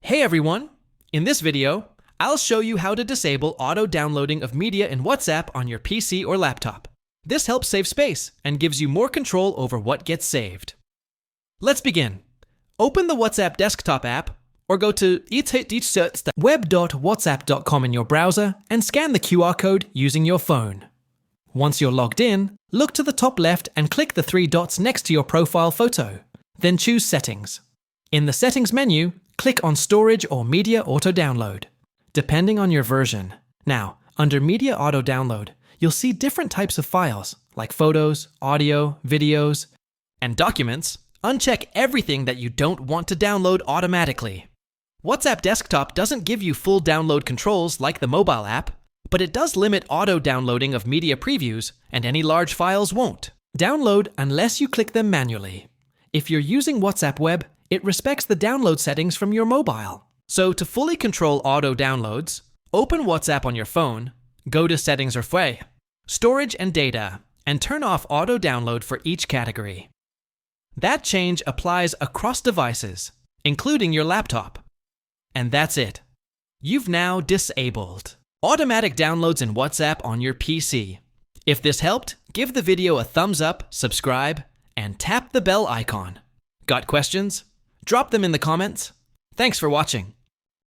Hey everyone! In this video, I'll show you how to disable auto-downloading of media in WhatsApp on your PC or laptop. This helps save space and gives you more control over what gets saved. Let's begin. Open the WhatsApp desktop app or go to web.whatsapp.com in your browser and scan the QR code using your phone. Once you're logged in, look to the top left and click the three dots next to your profile photo. Then choose Settings. In the Settings menu, click on Storage or Media Auto Download, depending on your version. Now, under Media Auto Download, you'll see different types of files, like photos, audio, videos, and documents. Uncheck everything that you don't want to download automatically. WhatsApp Desktop doesn't give you full download controls like the mobile app, but it does limit auto-downloading of media previews, and any large files won't download unless you click them manually. If you're using WhatsApp Web, it respects the download settings from your mobile. So to fully control auto-downloads, open WhatsApp on your phone, go to Settings or Fue, Storage and Data, and turn off auto-download for each category. That change applies across devices, including your laptop. And that's it. You've now disabled automatic downloads in WhatsApp on your PC. If this helped, give the video a thumbs up, subscribe, and tap the bell icon. Got questions? Drop them in the comments. Thanks for watching.